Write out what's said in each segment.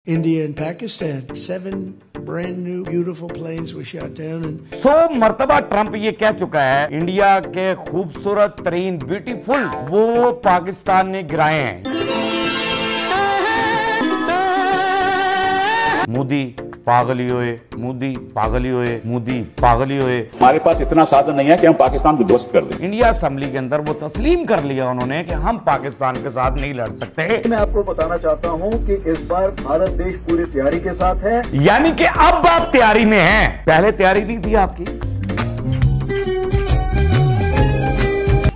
India and Pakistan. 7 brand new beautiful planes were shot down and 100 मरतबा Trump ये कह चुका है इंडिया के खूबसूरत तरीन ब्यूटीफुल वो पाकिस्तान ने गिराए हैं। मोदी पागल ही होए, मोदी पागल ही होए, मोदी पागल ही होए। हमारे पास इतना साधन नहीं है कि हम पाकिस्तान को ध्वस्त कर दें। इंडिया असेंबली के अंदर वो तस्लीम कर लिया उन्होंने कि हम पाकिस्तान के साथ नहीं लड़ सकते। मैं आपको बताना चाहता हूं कि इस बार भारत देश पूरी तैयारी के साथ है। यानी कि अब आप तैयारी में हैं, पहले तैयारी नहीं थी आपकी।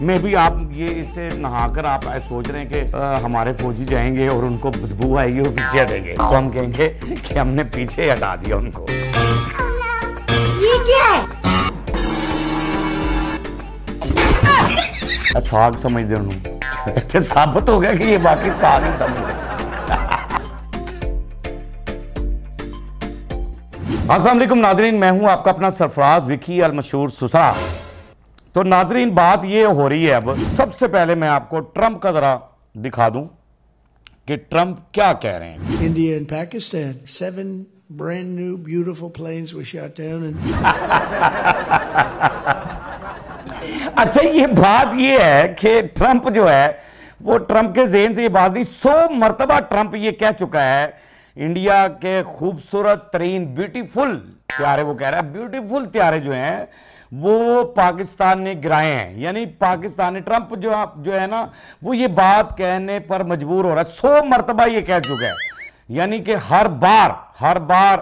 में भी आप ये इससे नहाकर आप सोच रहे हैं कि हमारे फौजी जाएंगे और उनको बदबू आएगी और पीछे हटेंगे, तो हम कहेंगे कि हमने पीछे हटा दिया उनको। ये क्या है? साग समझते उन्होंने साबित हो गया कि ये बाकी साग ही समझ रहे। अस्सलाम वालेकुम नाजरीन, मैं हूं आपका अपना सरफराज विकी अल मशहूर सुसरा। तो नाजरीन बात ये हो रही है, अब सबसे पहले मैं आपको ट्रंप का जरा दिखा दूं कि ट्रंप क्या कह रहे हैं। India and Pakistan. 7 brand new beautiful planes were shot down and अच्छा ये बात ये है कि ट्रंप जो है वो ट्रंप के ज़हन से ये बात नहीं, 100 मरतबा ट्रंप ये कह चुका है इंडिया के खूबसूरत तरीन ब्यूटीफुल त्यारे, वो कह रहा है ब्यूटीफुल त्यारे जो हैं वो पाकिस्तान ने गिराए हैं। यानी पाकिस्तानी ट्रंप जो है ना वो ये बात कहने पर मजबूर हो रहा है, 100 मरतबा ये कह चुका है। यानी कि हर बार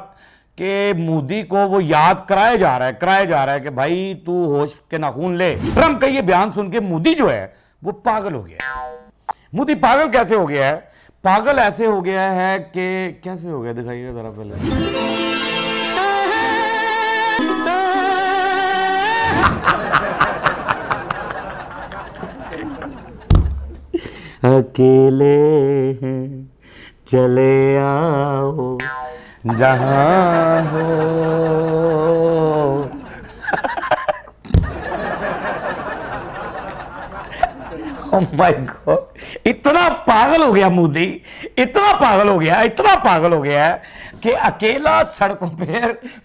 के मोदी को वो याद कराया जा रहा है कि भाई तू होश के नाखून ले। ट्रंप का ये बयान सुन के मोदी जो है वो पागल हो गया है। मोदी पागल कैसे हो गया है? पागल ऐसे हो गया है कि कैसे हो गया, दिखाइए जरा पहले। अकेले हैं चले आओ जहां हो। Oh my God, इतना पागल हो गया मोदी, इतना पागल हो गया है कि अकेला सड़कों पे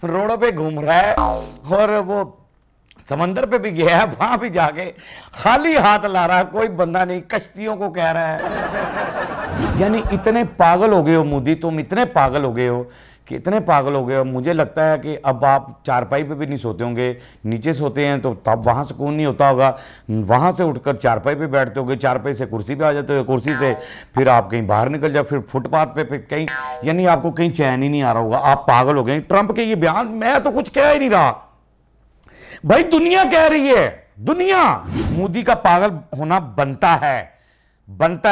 रोडों पे घूम रहा है और वो समंदर पे भी गया है, वहां भी जाके खाली हाथ ला रहा है, कोई बंदा नहीं, कश्तियों को कह रहा है। यानी इतने पागल हो गए हो मोदी, तुम इतने पागल हो गए हो, मुझे लगता है कि अब आप चारपाई पे भी नहीं सोते होंगे, नीचे सोते हैं तो तब वहां सुकून नहीं होता होगा, वहां से उठकर चारपाई पे बैठते होगे, चारपाई से कुर्सी पे आ जाते हो, कुर्सी से फिर आप कहीं बाहर निकल जाओ, फिर फुटपाथ पे फिर कहीं, यानी आपको कहीं चैन ही नहीं आ रहा होगा, आप पागल हो गए। ट्रंप के ये बयान, मैं तो कुछ कह ही नहीं रहा भाई, दुनिया कह रही है, दुनिया। मोदी का पागल होना बनता है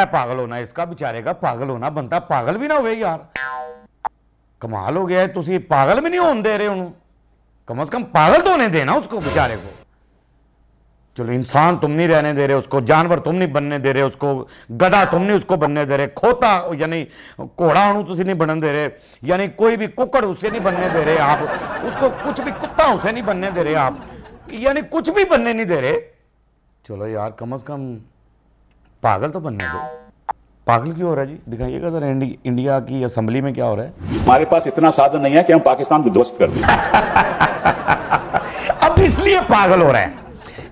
पागल होना, इसका बेचारे का पागल होना बनता, पागल भी ना हुए यार, कमाल हो गया है। तुसी पागल भी नहीं होने दे रहे उन्होंने, कम से कम पागल तो होने देना उसको बेचारे को। चलो इंसान तुम नहीं रहने दे रहे उसको, जानवर तुम नहीं बनने दे रहे उसको, गधा तुम नहीं उसको बनने दे रहे, खोता यानी घोड़ा अणु तुसी नहीं बनने दे रहे, यानी कोई भी कुकड़ उसे नहीं बनने दे रहे आप, उसको कुछ भी कुत्ता उसे नहीं बनने दे रहे आप, यानी कुछ भी बनने नहीं दे रहे। चलो यार कम से कम पागल तो बनने दो। पागल क्यों हो रहा है जी, दिखाइएगा जरा इंडिया की असेंबली में क्या हो रहा है। हमारे पास इतना साधन नहीं है कि हम पाकिस्तान को ध्वस्त कर दें। अब इसलिए पागल हो रहा है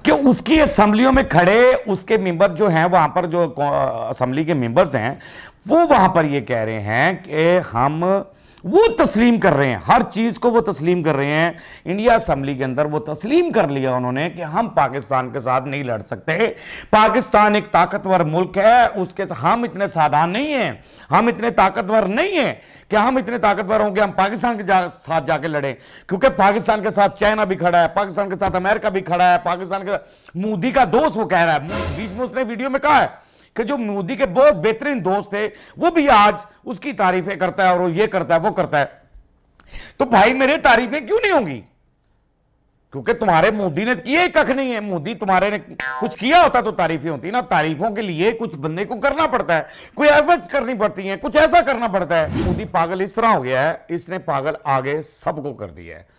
कि उसकी असेंबलियों में खड़े उसके मेंबर जो हैं, वहां पर जो असेंबली के मेंबर्स हैं वो वहां पर ये कह रहे हैं कि हम वो तस्लीम कर रहे हैं, हर चीज को वो तस्लीम कर रहे हैं। इंडिया असेंबली के अंदर वो तस्लीम कर लिया उन्होंने कि हम पाकिस्तान के साथ नहीं लड़ सकते, पाकिस्तान एक ताकतवर मुल्क है, उसके हम इतने साधारण नहीं हैं, हम इतने ताकतवर नहीं हैं कि हम इतने ताकतवर होंगे हम पाकिस्तान के साथ जाके लड़ें, क्योंकि पाकिस्तान के साथ चाइना भी खड़ा है, पाकिस्तान के साथ अमेरिका भी खड़ा है, पाकिस्तान के मोदी का दोस्त वो कह रहा है, बीच में उसने वीडियो में कहा है कि जो मोदी के बहुत बेहतरीन दोस्त थे वो भी आज उसकी तारीफें करता है और ये करता है वो करता है। तो भाई मेरे तारीफें क्यों नहीं होंगी, क्योंकि तुम्हारे मोदी ने किए कख नहीं है, मोदी तुम्हारे ने कुछ किया होता तो तारीफें होती ना। तारीफों के लिए कुछ बंदे को करना पड़ता है, कोई एफर्ट्स करनी पड़ती हैं, कुछ ऐसा करना पड़ता है। मोदी पागल इस तरह हो गया है, इसने पागल आगे सबको कर दिया है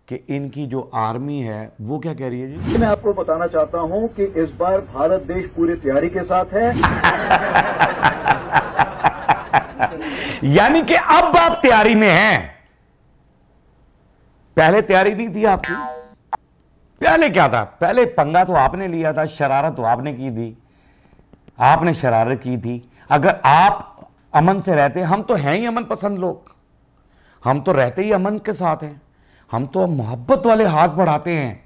कि इनकी जो आर्मी है वो क्या कह रही है जी। मैं आपको बताना चाहता हूं कि इस बार भारत देश पूरी तैयारी के साथ है। यानी कि अब आप तैयारी में हैं, पहले तैयारी नहीं थी आपकी। पहले क्या था? पहले पंगा तो आपने लिया था, शरारत तो आपने की थी, आपने शरारत की थी। अगर आप अमन से रहते, हम तो हैं ही अमन पसंद लोग, हम तो रहते ही अमन के साथ हैं, हम तो मोहब्बत वाले हाथ बढ़ाते हैं,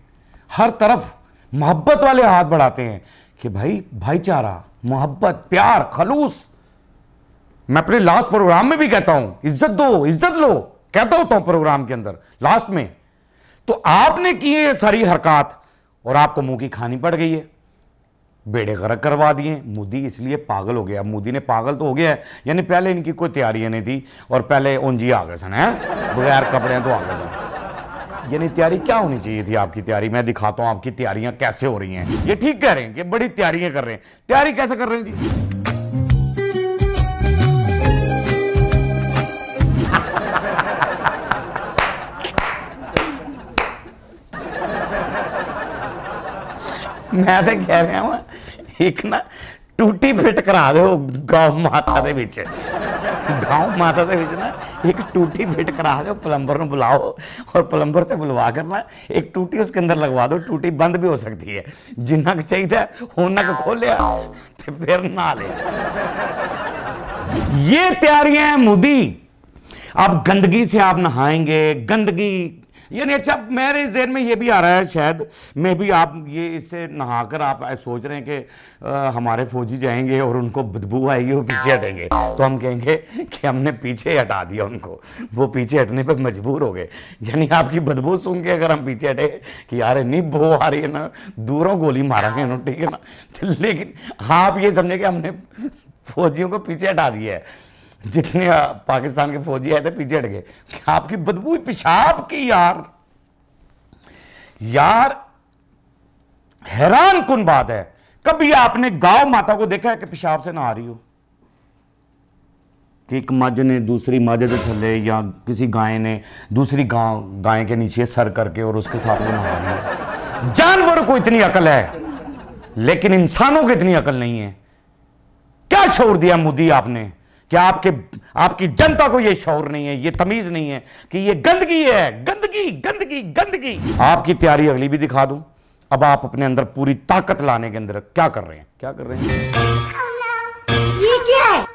हर तरफ मोहब्बत वाले हाथ बढ़ाते हैं कि भाई भाईचारा, मोहब्बत, प्यार, खलूस। मैं अपने लास्ट प्रोग्राम में भी कहता हूं इज्जत दो, इज्जत लो, कहता होता हूं प्रोग्राम के अंदर लास्ट में। तो आपने किए ये सारी हरकत और आपको मुंह की खानी पड़ गई है, बेड़े गर्क करवा दिए। मोदी इसलिए पागल हो गया, मोदी ने पागल तो हो गया है, यानी पहले इनकी कोई तैयारी नहीं थी और पहले उंजी आ गए सन, है बगैर कपड़े तो आ गए सन। यानी तैयारी क्या होनी चाहिए थी आपकी तैयारी? मैं दिखाता हूं आपकी तैयारियां कैसे हो रही हैं। ये ठीक कह रहे हैं कि बड़ी तैयारियां कर रहे हैं, तैयारी कैसे कर रहे हैं जी? मैं तो कह रहा हूं एक ना टूटी फिट करा दो गौ माता दे विच, गौ माता दे विच ना एक टूटी फिट करा दो, प्लम्बर ਨੂੰ बुलाओ और प्लम्बर से बुलवा कर ना एक टूटी उसके अंदर लगवा दो। टूटी बंद भी हो सकती है, जिन्ना को चाहिए उन्ना को खोलिया तो फिर ना ले। ये तैयारियां हैं मोदी। अब गंदगी से आप नहाएंगे, गंदगी यानी अच्छा मेरे ज़हन में ये भी आ रहा है, शायद मैं भी आप ये इससे नहाकर आप सोच रहे हैं कि हमारे फौजी जाएंगे और उनको बदबू आएगी, वो पीछे हटेंगे, तो हम कहेंगे कि हमने पीछे हटा दिया उनको, वो पीछे हटने पर मजबूर हो गए। यानी आपकी बदबू सुन के अगर हम पीछे हटे कि यार नहीं बो आ रही है ना, दूरों गोली मारेंगे ना, ठीक है ना, तो लेकिन हाँ आप ये समझे कि हमने फौजियों को पीछे हटा दिया है, जितने पाकिस्तान के फौजी आए थे पीछे हट गए। आपकी बदबू पेशाब की यार हैरान कुन बात है। कभी आपने गांव माता को देखा है कि पेशाब से नहा रही हो? कि एक मज ने दूसरी मज के थले या किसी गाय ने दूसरी गाय के नीचे सर करके और उसके साथ वो नहा रही हो। जानवरों को इतनी अकल है लेकिन इंसानों को इतनी अकल नहीं है। क्या शऊर दिया मोदी आपने? क्या आपकी जनता को यह शऊर नहीं है, ये तमीज नहीं है कि ये गंदगी है, गंदगी गंदगी गंदगी। आपकी तैयारी अगली भी दिखा दूं। अब आप अपने अंदर पूरी ताकत लाने के अंदर क्या कर रहे हैं? क्या कर रहे हैं? ये क्या है?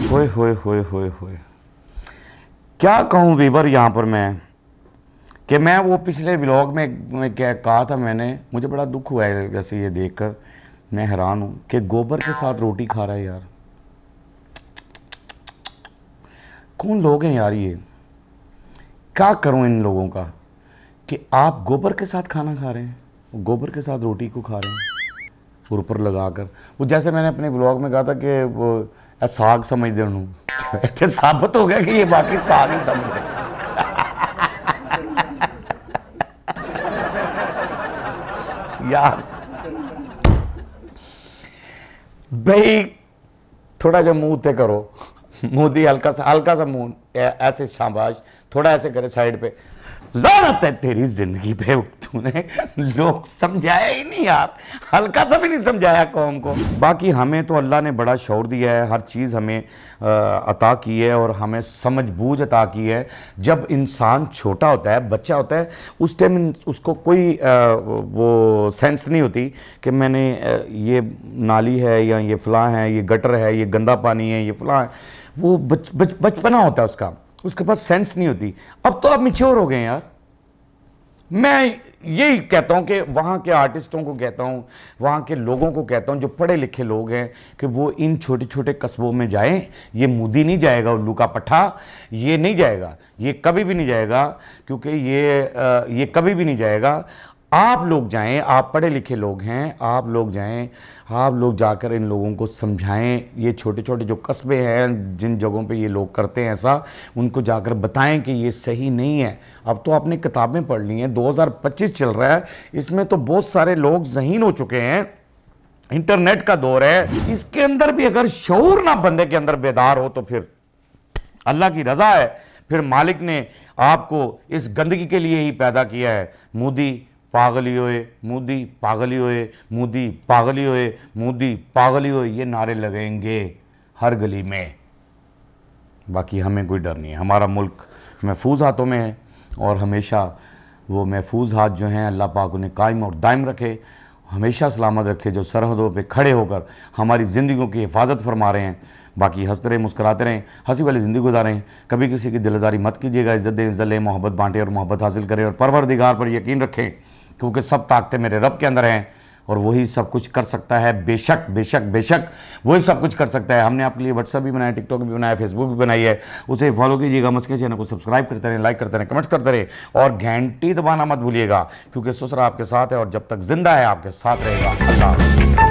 होए होए होए होए होए, क्या कहूं वीवर यहां पर मैं कि मैं वो पिछले व्लॉग में क्या कहा था मैंने, मुझे बड़ा दुख हुआ है वैसे ये देखकर, मैं हैरान हूँ कि गोबर के साथ रोटी खा रहा है यार। कौन लोग हैं यार ये? क्या करूँ इन लोगों का कि आप गोबर के साथ खाना खा रहे हैं, गोबर के साथ रोटी को खा रहे हैं और ऊपर लगाकर। वो जैसे मैंने अपने व्लॉग में कहा था कि वो साग समझते उन्होंने साबित हो गया कि ये बाकी साग ही समझ रहे। यार भाई थोड़ा जो मुंह ते करो, मोदी हल्का सा मुंह ऐसे शाबाश थोड़ा ऐसे करे साइड पे। लानत है तेरी जिंदगी पे, तूने लोग समझाया ही नहीं यार, हल्का सा भी नहीं समझाया कौम को। बाकी हमें तो अल्लाह ने बड़ा शौर दिया है, हर चीज़ हमें अता की है और हमें समझ बूझ अता की है। जब इंसान छोटा होता है, बच्चा होता है, उस टाइम उसको कोई वो सेंस नहीं होती कि मैंने ये नाली है या ये फलां है, ये गटर है, ये गंदा पानी है, ये फलां है। वो बचपना होता है उसके पास सेंस नहीं होती। अब तो आप मैच्योर हो गए यार। मैं यही कहता हूं कि वहाँ के आर्टिस्टों को कहता हूं, वहाँ के लोगों को कहता हूं जो पढ़े लिखे लोग हैं कि वो इन छोटे छोटे कस्बों में जाएं। ये मोदी नहीं जाएगा, उल्लू का पट्ठा ये नहीं जाएगा, ये कभी भी नहीं जाएगा, क्योंकि ये कभी भी नहीं जाएगा। आप लोग जाएं, आप पढ़े लिखे लोग हैं, आप लोग जाएं, आप लोग जाकर इन लोगों को समझाएं। ये छोटे छोटे जो कस्बे हैं जिन जगहों पे ये लोग करते हैं ऐसा, उनको जाकर बताएं कि ये सही नहीं है। अब तो आपने किताबें पढ़ ली हैं, 2025 चल रहा है, इसमें तो बहुत सारे लोग ज़हीन हो चुके हैं, इंटरनेट का दौर है। इसके अंदर भी अगर शऊर ना बंदे के अंदर बेदार हो तो फिर अल्लाह की रज़ा है, फिर मालिक ने आपको इस गंदगी के लिए ही पैदा किया है। मोदी पागली होए, मोदी पागली होए, मोदी पागली होए, मोदी पागली होए, ये नारे लगेंगे हर गली में। बाकी हमें कोई डर नहीं है, हमारा मुल्क महफूज हाथों में है और हमेशा वो महफूज हाथ जो हैं अल्लाह पाक उन्हें कायम और दायम रखे, हमेशा सलामत रखे, जो सरहदों पे खड़े होकर हमारी ज़िंदगियों की हिफाजत फरमा रहे हैं। बाकी हंसते रहें, मुस्कुराते रहें, हंसी वाली ज़िंदगी गुजारें, कभी किसी की दिलजारी मत कीजिएगा, इज़्ज़त दें, इज़्ज़त लें, मोहब्बत बांटें और मोहब्बत हासिल करें और परवरदिगार पर यकीन रखें, क्योंकि सब ताकतें मेरे रब के अंदर हैं और वही सब कुछ कर सकता है। बेशक बेशक बेशक वही सब कुछ कर सकता है। हमने आपके लिए व्हाट्सएप भी बनाया, टिकटॉक भी बनाया, फेसबुक भी बनाई है, उसे फॉलो कीजिएगा, मस्के चैनल को सब्सक्राइब करते रहें, लाइक करते रहें, कमेंट्स करते रहें और घंटी दबाना मत भूलिएगा, क्योंकि ससुरा आपके साथ है और जब तक जिंदा है आपके साथ रहेगा। अल्लाह।